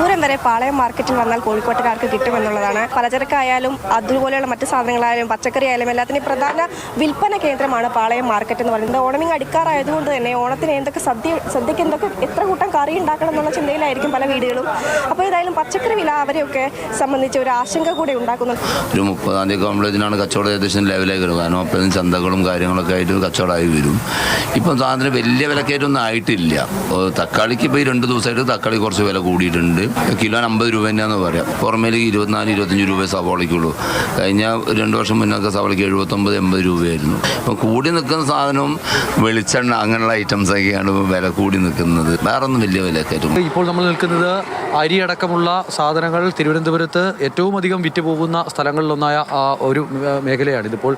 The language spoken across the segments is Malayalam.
ദൂരം വരെ പാളയം മാർക്കറ്റിൽ വന്നാൽ കോഴിക്കോട്ടുകാർക്ക് കിട്ടുമെന്നുള്ളതാണ്. പലചരക്കായാലും അതുപോലെയുള്ള മറ്റ് സാധനങ്ങളായാലും പച്ചക്കറി ആയാലും എല്ലാത്തിനും പ്രധാന വിൽപ്പന കേന്ദ്രമാണ് പാളയം മാർക്കറ്റ് എന്ന് പറയുന്നത്. ഓണമിങ് അടുക്കാറായതുകൊണ്ട് തന്നെ ഓണത്തിന് എന്തൊക്കെ സദ്യക്ക് എന്തൊക്കെ എത്ര കൂട്ടം കറി ഉണ്ടാക്കണം എന്നുള്ള ചിന്തയിലായിരിക്കും പല വീടുകളും. അപ്പോൾ ഏതായാലും പച്ചക്കറി വില അവരെയൊക്കെ സംബന്ധിച്ച് ഒരു ആശങ്ക കൂടെ ഉണ്ടാക്കുന്നുണ്ട്. ഒരു 30-ാം തീയതി ആകുമ്പോഴത്തേനാണ് കച്ചവടം ഏകദേശം ലെവലായി വരും. കാരണം അപ്പോഴും ചന്തകളും കാര്യങ്ങളൊക്കെ ആയിട്ട് കച്ചവടമായി വരും. ഇപ്പം സാധനം വലിയ വിലക്കയറ്റൊന്നും ആയിട്ടില്ല. തക്കാളിക്ക് ഇപ്പോൾ ഈ 2 ദിവസമായിട്ട് തക്കാളി കുറച്ച് വില കൂടിയിട്ടുണ്ട്. കിലോ 50 രൂപ തന്നെയാണെന്ന് പറയാം. പുറമേലേക്ക് 24-25 രൂപ സവാളയ്ക്കുള്ളൂ. കഴിഞ്ഞ 2 വർഷം മുന്നൊക്കെ സവാളയ്ക്ക് 79-80 രൂപയായിരുന്നു. ഇപ്പം കൂടി നിൽക്കുന്ന സാധനവും വെളിച്ചെണ്ണ അങ്ങനെയുള്ള ഐറ്റംസൊക്കെയാണ് വില കൂടി നിൽക്കുന്നത്. വേറൊന്നും വലിയ വിലക്കയറ്റം. ഇപ്പോൾ നമ്മൾ നിൽക്കുന്നത് അരിയടക്കമുള്ള സാധനങ്ങൾ തിരുവനന്തപുരത്ത് ഏറ്റവും അധികം വിറ്റ് പോകുന്ന സ്ഥലങ്ങളിലൊന്നായ ഒരു മേഖലയാണ്. ഇതിപ്പോൾ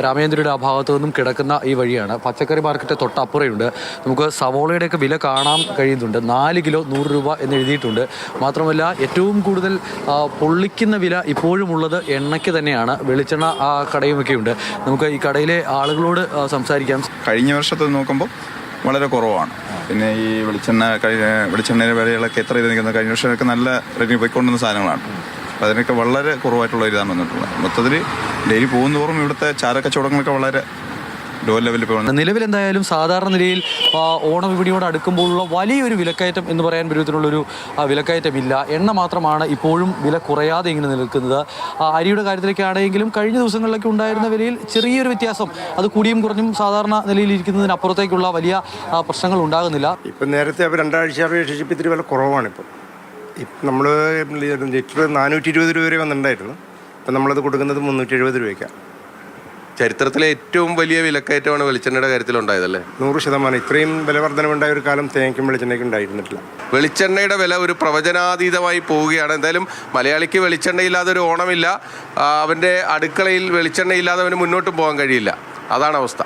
രാമേന്ദ്രയുടെ ആ ഭാഗത്തു നിന്നും കിടക്കുന്ന ഈ വഴിയാണ്. പച്ചക്കറി മാർക്കറ്റ് തൊട്ടപ്പുറയുണ്ട്. നമുക്ക് സവോളയുടെയൊക്കെ വില കാണാൻ കഴിയുന്നുണ്ട്. 4 കിലോ 100 രൂപ എന്ന് എഴുതിയിട്ടുണ്ട്. മാത്രമല്ല ഏറ്റവും കൂടുതൽ പൊള്ളിക്കുന്ന വില ഇപ്പോഴും ഉള്ളത് എണ്ണയ്ക്ക് തന്നെയാണ്. വെളിച്ചെണ്ണ കടയുമൊക്കെ ഉണ്ട്. നമുക്ക് ഈ കടയിലെ ആളുകളോട് സംസാരിക്കാം. കഴിഞ്ഞ വർഷത്തെ നോക്കുമ്പോൾ വളരെ കുറവാണ്. പിന്നെ ഈ വെളിച്ചെണ്ണയുടെ വിലകളൊക്കെ എത്ര ഇത് നിൽക്കുന്നത് കഴിഞ്ഞ വർഷമൊക്കെ നല്ല റേറ്റിന് പോയിക്കൊണ്ടുവന്ന സാധനങ്ങളാണ്. അപ്പോൾ അതിനൊക്കെ വളരെ കുറവായിട്ടുള്ള ഇതാണ് വന്നിട്ടുള്ളത്. മൊത്തത്തിൽ ഡെയിലി പോകുന്നതോറും ഇവിടുത്തെ ചാരക്കച്ചവടങ്ങളൊക്കെ വളരെ ലോ ലെവലിൽ പോകുന്നത്. നിലവിൽ എന്തായാലും സാധാരണ നിലയിൽ ഓണവിപണിയോട് അടുക്കുമ്പോഴുള്ള വലിയൊരു വിലക്കയറ്റം എന്ന് പറയാൻ പറ്റത്തിലുള്ളൊരു വിലക്കയറ്റമില്ല. എണ്ണ മാത്രമാണ് ഇപ്പോഴും വില കുറയാതെ ഇങ്ങനെ നിൽക്കുന്നത്. അരിയുടെ കാര്യത്തിലേക്കാണെങ്കിലും കഴിഞ്ഞ ദിവസങ്ങളിലൊക്കെ ഉണ്ടായിരുന്ന വിലയിൽ ചെറിയൊരു വ്യത്യാസം, അത് കൂടിയും കുറഞ്ഞും സാധാരണ നിലയിലിരിക്കുന്നതിനപ്പുറത്തേക്കുള്ള വലിയ പ്രശ്നങ്ങൾ ഉണ്ടാകുന്നില്ല. ഇപ്പം നേരത്തെ 2 ആഴ്ച അപേക്ഷിച്ച് ഇത്തിരി വില കുറവാണ്. ഇപ്പം നമ്മൾ ലിറ്റർ 420 രൂപ വരെ വന്നിട്ടുണ്ടായിരുന്നു. ഇപ്പം നമ്മളത് കൊടുക്കുന്നത് 370 രൂപയ്ക്കാണ്. ചരിത്രത്തിലെ ഏറ്റവും വലിയ വിലക്കയറ്റമാണ് വെളിച്ചെണ്ണയുടെ കാര്യത്തിൽ ഉണ്ടായതല്ലേ? 100%. ഇത്രയും വില വർധനവുണ്ടായ ഒരു കാലം തേങ്ങയ്ക്കും വെളിച്ചെണ്ണയ്ക്കും ഉണ്ടായിരുന്നിട്ടില്ല. വെളിച്ചെണ്ണയുടെ വില ഒരു പ്രവചനാതീതമായി പോവുകയാണ്. എന്തായാലും മലയാളിക്ക് വെളിച്ചെണ്ണയില്ലാതെ ഒരു ഓണമില്ല. അവൻ്റെ അടുക്കളയിൽ വെളിച്ചെണ്ണയില്ലാതെ അവന് മുന്നോട്ട് പോകാൻ കഴിയില്ല. അതാണ് അവസ്ഥ.